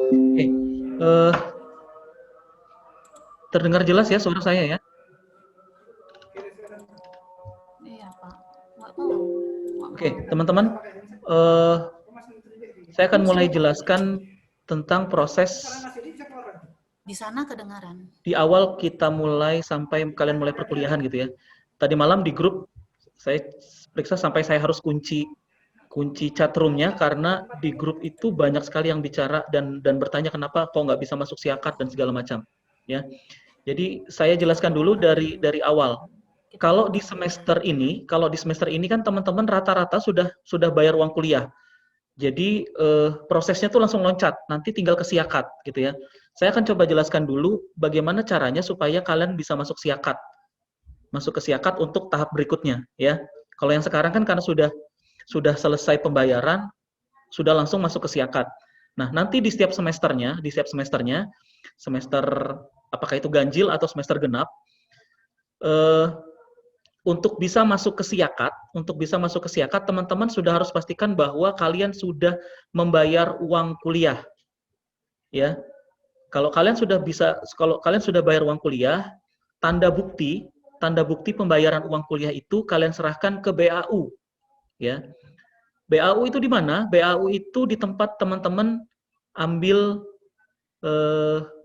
Oke, eh, terdengar jelas ya suara saya ya? Iya, Pak. Nggak tahu. Nggak Oke, mau. teman-teman, eh, saya akan Ini mulai saya jelaskan tentang proses di sana kedengaran. di awal kita mulai sampai kalian mulai perkuliahan gitu ya. Tadi malam di grup saya periksa sampai saya harus kunci kunci chat room-nya karena di grup itu banyak sekali yang bicara dan bertanya kenapa kok nggak bisa masuk siakat dan segala macam ya. Jadi saya jelaskan dulu dari awal. Kita Kalau di buka dulu ya. semester ini kan teman-teman rata-rata sudah bayar uang kuliah. Jadi prosesnya tuh langsung loncat, nanti tinggal ke siakat gitu ya. Saya akan coba jelaskan dulu bagaimana caranya supaya kalian bisa masuk ke siakat untuk tahap berikutnya ya. Kalau yang sekarang kan karena sudah selesai pembayaran, sudah langsung masuk ke siakat. Nah, nanti di setiap semesternya, semester apakah itu ganjil atau semester genap, eh, untuk bisa masuk ke siakat, teman-teman sudah harus pastikan bahwa kalian sudah membayar uang kuliah, ya. Kalau kalian sudah bayar uang kuliah, tanda bukti, tanda bukti pembayaran uang kuliah itu kalian serahkan ke BAU, ya. BAU itu di mana? BAU itu di tempat teman-teman ambil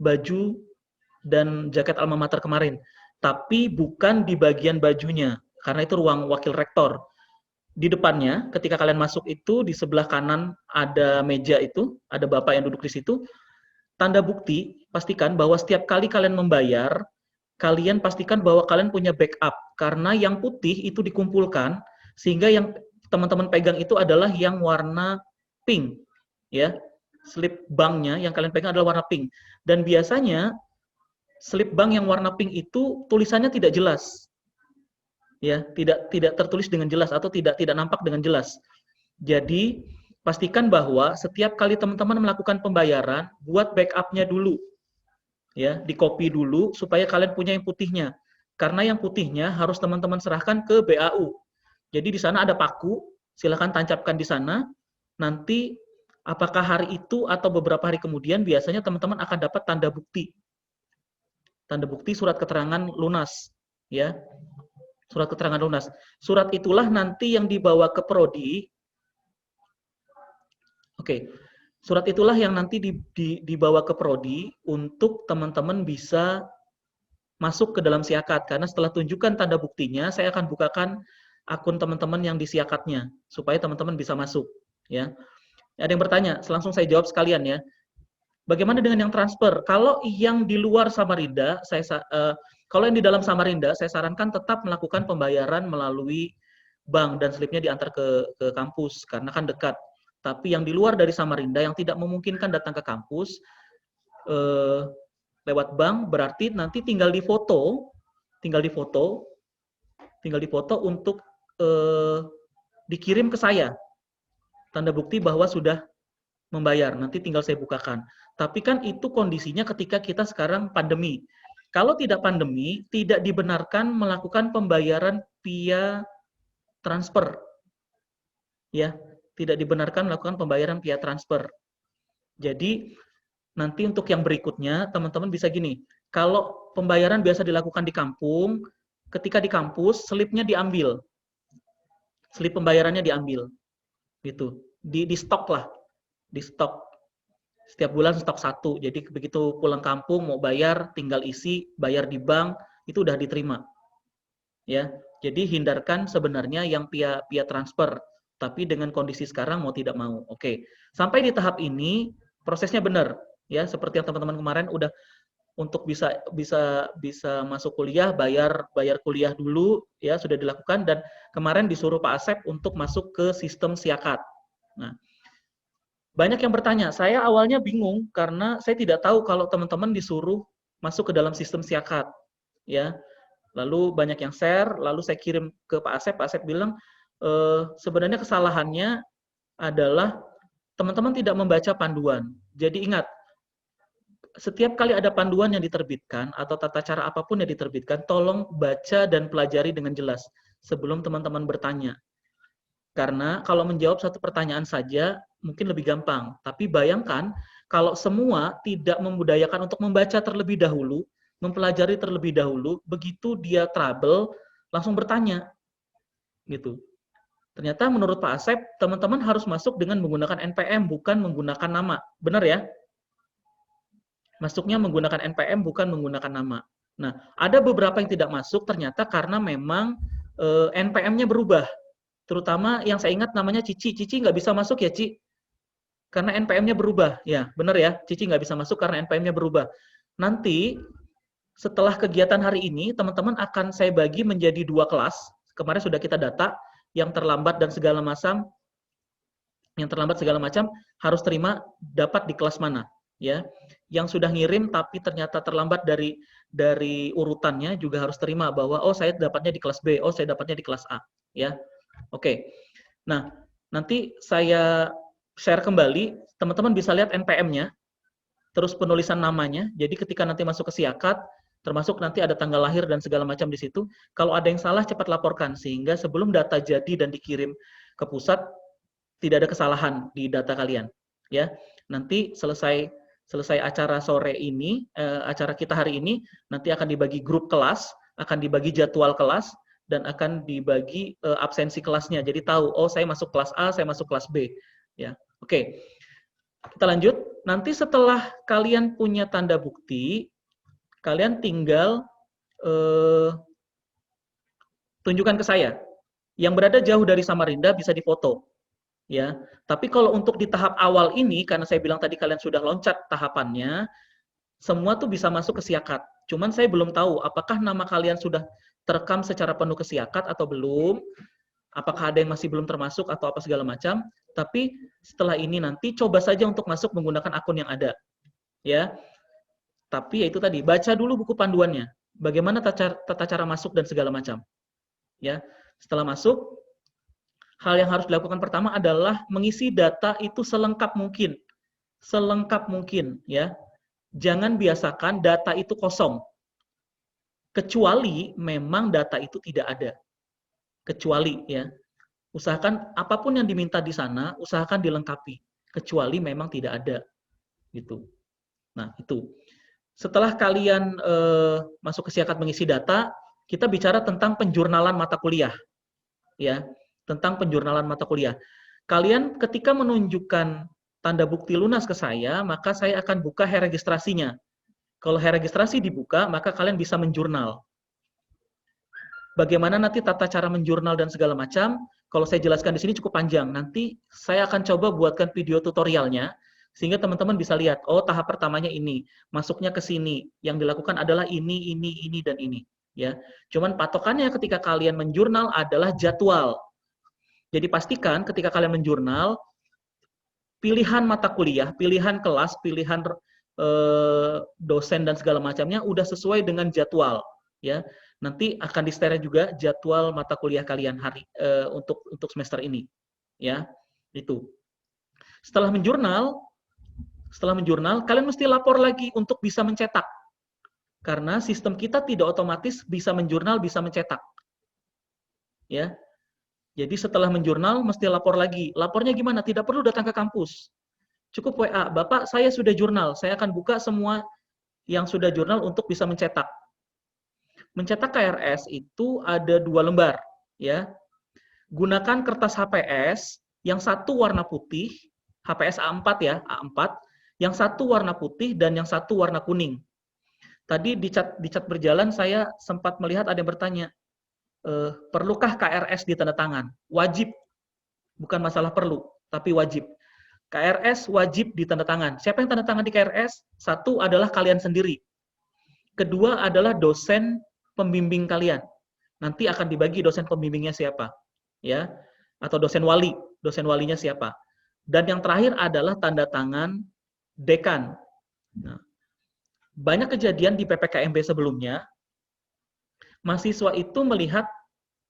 baju dan jaket alma mater kemarin, tapi bukan di bagian bajunya, karena itu ruang wakil rektor. Di depannya, ketika kalian masuk itu, di sebelah kanan ada meja itu, ada bapak yang duduk di situ, tanda bukti, pastikan bahwa setiap kali kalian membayar, kalian pastikan bahwa kalian punya backup, karena yang putih itu dikumpulkan, sehingga yang teman-teman pegang itu adalah yang warna pink, ya. Slip banknya yang kalian pegang adalah warna pink. Dan biasanya slip bank yang warna pink itu tulisannya tidak jelas, ya, tidak tertulis dengan jelas atau tidak nampak dengan jelas. Jadi pastikan bahwa setiap kali teman-teman melakukan pembayaran, buat backupnya dulu, ya, di copy dulu supaya kalian punya yang putihnya. Karena yang putihnya harus teman-teman serahkan ke BAU. Jadi di sana ada paku, silakan tancapkan di sana. Nanti apakah hari itu atau beberapa hari kemudian biasanya teman-teman akan dapat tanda bukti. Tanda bukti surat keterangan lunas, ya. Surat keterangan lunas. Surat itulah nanti yang dibawa ke prodi. Oke. Surat itulah yang nanti dibawa ke prodi untuk teman-teman bisa masuk ke dalam siakat, karena setelah tunjukkan tanda buktinya, saya akan bukakan akun teman-teman yang di siakatnya supaya teman-teman bisa masuk, ya. Ada yang bertanya, langsung saya jawab sekalian ya. Bagaimana dengan yang transfer? Kalau yang di luar Samarinda, kalau yang di dalam Samarinda, saya sarankan tetap melakukan pembayaran melalui bank dan slipnya diantar ke kampus karena kan dekat. Tapi yang di luar dari Samarinda yang tidak memungkinkan datang ke kampus, eh, lewat bank berarti nanti tinggal difoto, tinggal difoto untuk dikirim ke saya tanda bukti bahwa sudah membayar. Nanti tinggal saya bukakan. Tapi kan itu kondisinya ketika kita sekarang pandemi. Kalau tidak pandemi, tidak dibenarkan melakukan pembayaran via transfer, ya. Tidak dibenarkan melakukan pembayaran via transfer. Jadi nanti untuk yang berikutnya, teman-teman bisa gini, kalau pembayaran biasa dilakukan di kampung, ketika di kampus, slipnya diambil, slip pembayarannya diambil, gitu. Di stok lah, di stok. Setiap bulan stok satu, jadi begitu pulang kampung mau bayar, tinggal isi, bayar di bank, itu udah diterima. Ya, jadi hindarkan sebenarnya yang via transfer, tapi dengan kondisi sekarang mau tidak mau. Oke, sampai di tahap ini prosesnya benar, ya, seperti yang teman-teman kemarin udah untuk bisa bisa bisa masuk kuliah, bayar kuliah dulu, ya, sudah dilakukan, dan kemarin disuruh Pak Asep untuk masuk ke sistem siakat. Nah, banyak yang bertanya, saya awalnya bingung karena saya tidak tahu kalau teman-teman disuruh masuk ke dalam sistem siakat, ya. Lalu banyak yang share, lalu saya kirim ke Pak Asep bilang, sebenarnya kesalahannya adalah teman-teman tidak membaca panduan. Jadi ingat, setiap kali ada panduan yang diterbitkan atau tata cara apapun yang diterbitkan, tolong baca dan pelajari dengan jelas sebelum teman-teman bertanya. Karena kalau menjawab satu pertanyaan saja mungkin lebih gampang, tapi bayangkan Kalau semua tidak membudayakan untuk membaca terlebih dahulu, mempelajari terlebih dahulu, begitu dia trouble, langsung bertanya, gitu. Ternyata menurut Pak Asep, teman-teman harus masuk dengan menggunakan NPM, bukan menggunakan nama. Benar ya? Masuknya menggunakan NPM, bukan menggunakan nama. Nah, ada beberapa yang tidak masuk ternyata karena memang NPM-nya berubah. Terutama yang saya ingat namanya Cici. Cici nggak bisa masuk ya, Ci? Karena NPM-nya berubah. Ya, benar ya? Cici nggak bisa masuk karena NPM-nya berubah. Nanti, setelah kegiatan hari ini, teman-teman akan saya bagi menjadi 2 kelas. Kemarin sudah kita data, yang terlambat dan segala macam, harus terima dapat di kelas mana, ya. Yang sudah ngirim tapi ternyata terlambat dari urutannya juga harus terima bahwa oh saya dapatnya di kelas B, oh saya dapatnya di kelas A, ya. Oke. Nah, nanti saya share kembali, teman-teman bisa lihat NPM-nya, terus penulisan namanya. Jadi ketika nanti masuk ke Siakat, termasuk nanti ada tanggal lahir dan segala macam di situ. Kalau ada yang salah cepat laporkan sehingga sebelum data jadi dan dikirim ke pusat tidak ada kesalahan di data kalian, ya. Nanti selesai acara sore ini, acara kita hari ini, nanti akan dibagi grup kelas, akan dibagi jadwal kelas, dan akan dibagi absensi kelasnya. Jadi tahu, oh saya masuk kelas A, saya masuk kelas B, ya. Oke, kita lanjut. Nanti setelah kalian punya tanda bukti, kalian tinggal tunjukkan ke saya. Yang berada jauh dari Samarinda bisa difoto, ya. Tapi kalau untuk di tahap awal ini, karena saya bilang tadi kalian sudah loncat tahapannya, semua tuh bisa masuk ke Siakat. Cuman saya belum tahu apakah nama kalian sudah terekam secara penuh ke Siakat atau belum, apakah ada yang masih belum termasuk atau apa segala macam. Tapi setelah ini nanti coba saja untuk masuk menggunakan akun yang ada, ya. Tapi ya itu tadi, baca dulu buku panduannya, bagaimana tata cara masuk dan segala macam, ya. Setelah masuk, hal yang harus dilakukan pertama adalah mengisi data itu selengkap mungkin. Selengkap mungkin, ya. Jangan biasakan data itu kosong. Kecuali memang data itu tidak ada. Kecuali, ya. Usahakan apapun yang diminta di sana, usahakan dilengkapi. Kecuali memang tidak ada. Gitu. Nah, itu. Setelah kalian masuk ke Siakat mengisi data, kita bicara tentang penjurnalan mata kuliah. Ya, tentang penjurnalan mata kuliah. Kalian ketika menunjukkan tanda bukti lunas ke saya, maka saya akan buka registrasinya. Kalau registrasi dibuka, maka kalian bisa menjurnal. Bagaimana nanti tata cara menjurnal dan segala macam, kalau saya jelaskan di sini cukup panjang. Nanti saya akan coba buatkan video tutorialnya, sehingga teman-teman bisa lihat, oh tahap pertamanya ini, masuknya ke sini, yang dilakukan adalah ini, dan ini. Ya, cuman patokannya ketika kalian menjurnal adalah jadwal. Jadi pastikan ketika kalian menjurnal, pilihan mata kuliah, pilihan kelas, pilihan dosen dan segala macamnya udah sesuai dengan jadwal. Ya, nanti akan di-share juga jadwal mata kuliah kalian untuk semester ini. Ya, itu. Setelah menjurnal, kalian mesti lapor lagi untuk bisa mencetak. Karena sistem kita tidak otomatis bisa menjurnal, bisa mencetak. Ya. Jadi setelah menjurnal mesti lapor lagi. Lapornya gimana? Tidak perlu datang ke kampus. Cukup WA, Bapak saya sudah jurnal, saya akan buka semua yang sudah jurnal untuk bisa mencetak. Mencetak KRS itu ada 2 lembar, ya. Gunakan kertas HPS yang satu warna putih, HPS A4 ya, A4, yang satu warna putih dan yang satu warna kuning. Tadi di chat berjalan saya sempat melihat ada yang bertanya, perlukah KRS ditanda tangan? Wajib, bukan masalah perlu, tapi wajib. KRS wajib ditanda tangan. Siapa yang tanda tangan di KRS? Satu adalah kalian sendiri. Kedua adalah dosen pembimbing kalian. Nanti akan dibagi dosen pembimbingnya siapa, ya, atau dosen wali, dosen walinya siapa. Dan yang terakhir adalah tanda tangan dekan. Nah, banyak kejadian di PPKMB sebelumnya, mahasiswa itu melihat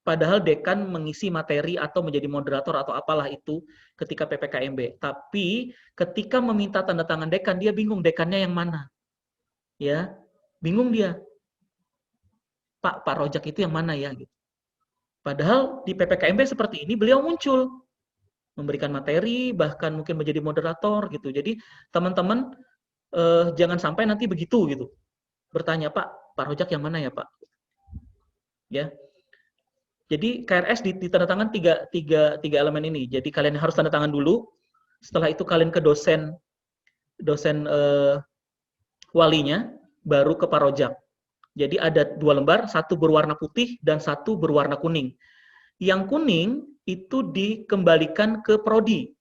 padahal dekan mengisi materi atau menjadi moderator atau apalah itu ketika PPKMB. Tapi ketika meminta tanda tangan dekan, dia bingung dekannya yang mana. Ya, bingung dia. Pak Rojak itu yang mana ya? Gitu. Padahal di PPKMB seperti ini beliau muncul. memberikan materi, bahkan mungkin menjadi moderator gitu. Jadi teman-teman jangan sampai nanti begitu gitu. Bertanya, Pak Rojak yang mana ya Pak? Ya. Jadi KRS ditandatangan tiga elemen ini. Jadi kalian harus tanda tangan dulu. Setelah itu kalian ke dosen walinya, baru ke Pak Rojak. Jadi ada 2 lembar, satu berwarna putih dan satu berwarna kuning. Yang kuning itu dikembalikan ke prodi.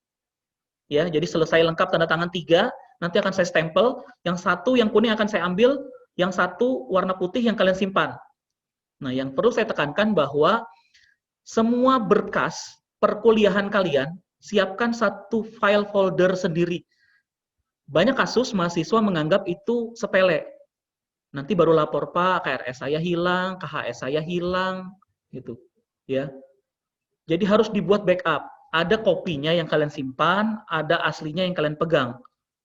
Ya, jadi selesai lengkap tanda tangan 3, nanti akan saya stempel. Yang satu yang kuning akan saya ambil, yang satu warna putih yang kalian simpan. Nah, yang perlu saya tekankan bahwa semua berkas perkuliahan kalian siapkan satu file folder sendiri. Banyak kasus mahasiswa menganggap itu sepele. Nanti baru lapor, Pak, KRS saya hilang, KHS saya hilang, gitu. Ya. Jadi harus dibuat backup. Ada kopinya yang kalian simpan, ada aslinya yang kalian pegang.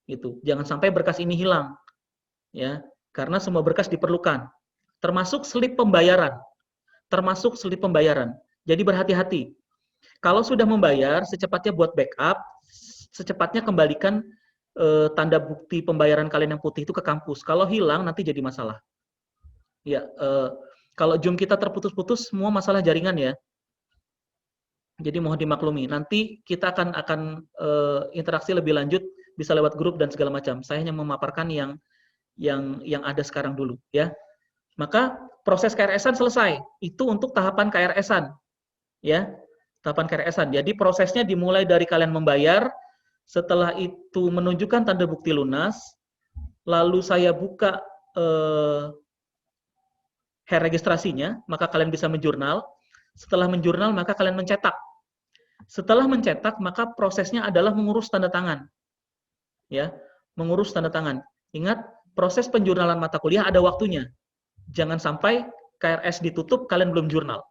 Gitu. Jangan sampai berkas ini hilang. Ya, karena semua berkas diperlukan. Termasuk slip pembayaran. Jadi berhati-hati. Kalau sudah membayar, secepatnya buat backup, secepatnya kembalikan tanda bukti pembayaran kalian yang putih itu ke kampus. Kalau hilang nanti jadi masalah. Ya, kalau Zoom kita terputus-putus, semua masalah jaringan ya. Jadi mohon dimaklumi. Nanti kita akan interaksi lebih lanjut, bisa lewat grup dan segala macam. Saya hanya memaparkan yang ada sekarang dulu, ya. Maka proses KRS-an selesai. Itu untuk tahapan KRS-an, ya. Tahapan KRS-an. Jadi prosesnya dimulai dari kalian membayar. Setelah itu menunjukkan tanda bukti lunas, lalu saya buka registrasinya, maka kalian bisa menjurnal. Setelah menjurnal, maka kalian mencetak. Setelah mencetak, maka prosesnya adalah mengurus tanda tangan. Ya, mengurus tanda tangan. Ingat, proses penjurnalan mata kuliah ada waktunya. Jangan sampai KRS ditutup, kalian belum jurnal.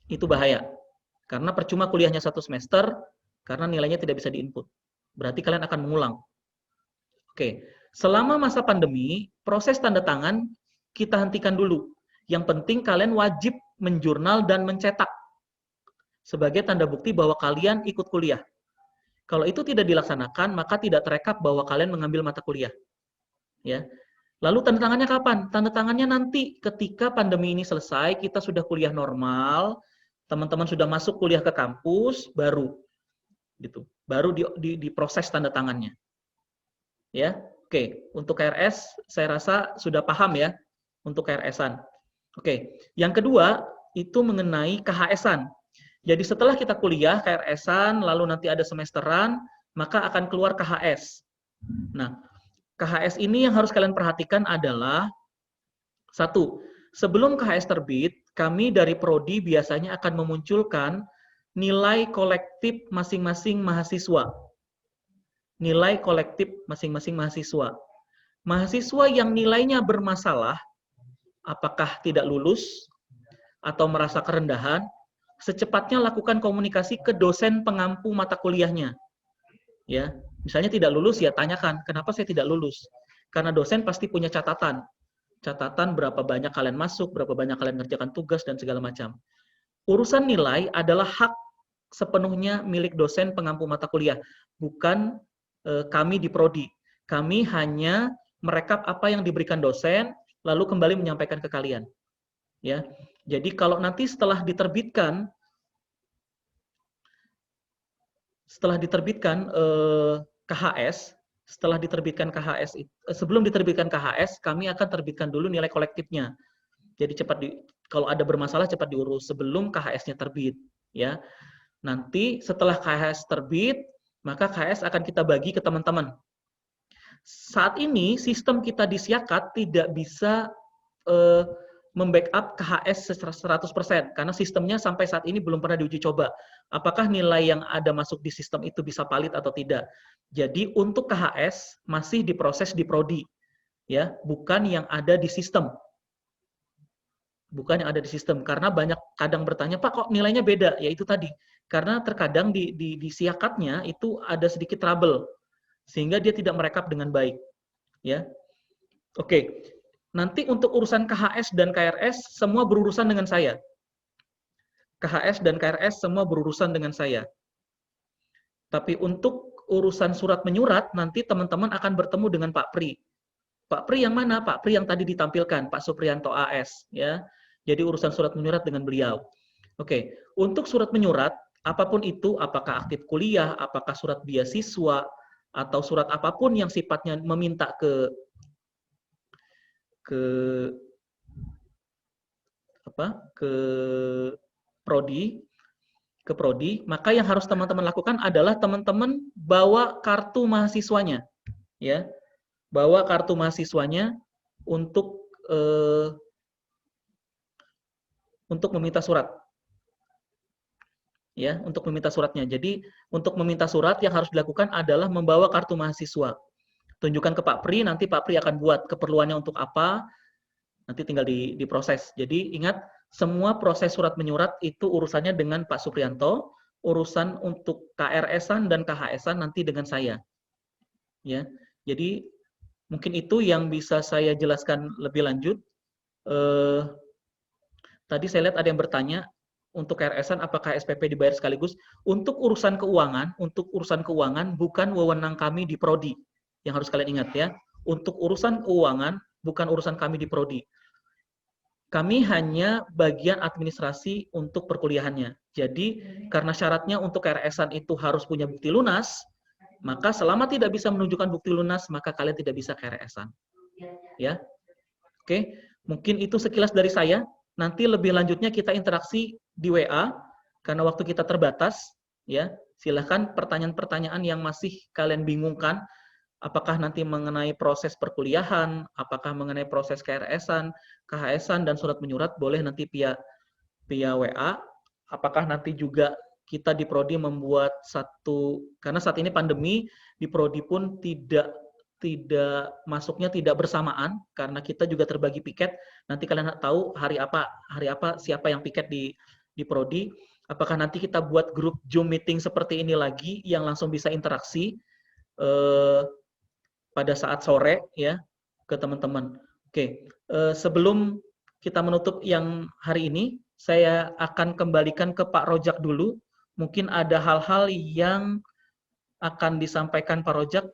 Itu bahaya. Karena percuma kuliahnya 1 semester, karena nilainya tidak bisa diinput. Berarti kalian akan mengulang. Oke, selama masa pandemi, proses tanda tangan kita hentikan dulu. Yang penting kalian wajib menjurnal dan mencetak sebagai tanda bukti bahwa kalian ikut kuliah. Kalau itu tidak dilaksanakan, maka tidak terekap bahwa kalian mengambil mata kuliah. Ya. Lalu tanda tangannya kapan? Tanda tangannya nanti ketika pandemi ini selesai, kita sudah kuliah normal, teman-teman sudah masuk kuliah ke kampus, baru gitu. Baru diproses tanda tangannya. Ya. Oke, untuk KRS saya rasa sudah paham ya untuk KRS-an. Oke, yang kedua itu mengenai KHS-an. Jadi setelah kita kuliah KRS-an, lalu nanti ada semesteran, maka akan keluar KHS. Nah, KHS ini yang harus kalian perhatikan adalah 1. Sebelum KHS terbit, kami dari prodi biasanya akan memunculkan nilai kolektif masing-masing mahasiswa. Nilai kolektif masing-masing mahasiswa. Mahasiswa yang nilainya bermasalah, apakah tidak lulus atau merasa kerendahan, secepatnya lakukan komunikasi ke dosen pengampu mata kuliahnya. Ya, misalnya tidak lulus ya tanyakan, kenapa saya tidak lulus? Karena dosen pasti punya catatan. Catatan berapa banyak kalian masuk, berapa banyak kalian mengerjakan tugas dan segala macam. Urusan nilai adalah hak sepenuhnya milik dosen pengampu mata kuliah, bukan kami di prodi. Kami hanya merekap apa yang diberikan dosen, lalu kembali menyampaikan ke kalian. Ya, jadi kalau nanti setelah diterbitkan KHS, sebelum diterbitkan KHS, kami akan terbitkan dulu nilai kolektifnya. Jadi kalau ada bermasalah cepat diurus sebelum KHS-nya terbit, ya. Nanti setelah KHS terbit, maka KHS akan kita bagi ke teman-teman. Saat ini sistem kita di Siakat tidak bisa membackup KHS 100% karena sistemnya sampai saat ini belum pernah diuji coba. Apakah nilai yang ada masuk di sistem itu bisa valid atau tidak? Jadi untuk KHS masih diproses di prodi, ya, bukan yang ada di sistem. Bukan yang ada di sistem, karena banyak kadang bertanya, Pak kok nilainya beda? Ya itu tadi, karena terkadang di siakatnya itu ada sedikit trouble, sehingga dia tidak merekap dengan baik. Ya, oke. Nanti untuk urusan KHS dan KRS semua berurusan dengan saya. KHS dan KRS semua berurusan dengan saya. Tapi untuk urusan surat menyurat, nanti teman-teman akan bertemu dengan Pak Pri. Pak Pri yang mana? Pak Pri yang tadi ditampilkan, Pak Supriyanto AS. Ya. Jadi urusan surat menyurat dengan beliau. Oke, untuk surat menyurat, apapun itu, apakah aktif kuliah, apakah surat beasiswa, atau surat apapun yang sifatnya meminta ke ke prodi, maka yang harus teman-teman lakukan adalah teman-teman bawa kartu mahasiswanya, ya, bawa kartu mahasiswanya untuk meminta surat, ya, untuk meminta suratnya. Jadi untuk meminta surat yang harus dilakukan adalah membawa kartu mahasiswa. Tunjukkan ke Pak Pri, nanti Pak Pri akan buat keperluannya untuk apa, nanti tinggal diproses. Jadi ingat, semua proses surat menyurat itu urusannya dengan Pak Supriyanto, urusan untuk KRS-an dan KHS-an nanti dengan saya. Ya, jadi mungkin itu yang bisa saya jelaskan lebih lanjut. Tadi saya lihat ada yang bertanya, untuk KRS-an apakah SPP dibayar sekaligus? Untuk urusan keuangan bukan wewenang kami di prodi. Yang harus kalian ingat ya. Untuk urusan keuangan bukan urusan kami di prodi. Kami hanya bagian administrasi untuk perkuliahannya. Jadi karena syaratnya untuk KRS-an itu harus punya bukti lunas, maka selama tidak bisa menunjukkan bukti lunas, maka kalian tidak bisa KRS-an. Ya. Oke, mungkin itu sekilas dari saya. Nanti lebih lanjutnya kita interaksi di WA karena waktu kita terbatas, ya. Silahkan pertanyaan-pertanyaan yang masih kalian bingungkan, apakah nanti mengenai proses perkuliahan, apakah mengenai proses KRS-an, KHS-an dan surat menyurat, boleh nanti via WA. Apakah nanti juga kita di prodi membuat karena saat ini pandemi, di prodi pun tidak masuknya tidak bersamaan karena kita juga terbagi piket. Nanti kalian tahu hari apa siapa yang piket di prodi. Apakah nanti kita buat grup Zoom meeting seperti ini lagi yang langsung bisa interaksi pada saat sore ya ke teman-teman. Oke, sebelum kita menutup yang hari ini, saya akan kembalikan ke Pak Rojak dulu. Mungkin ada hal-hal yang akan disampaikan Pak Rojak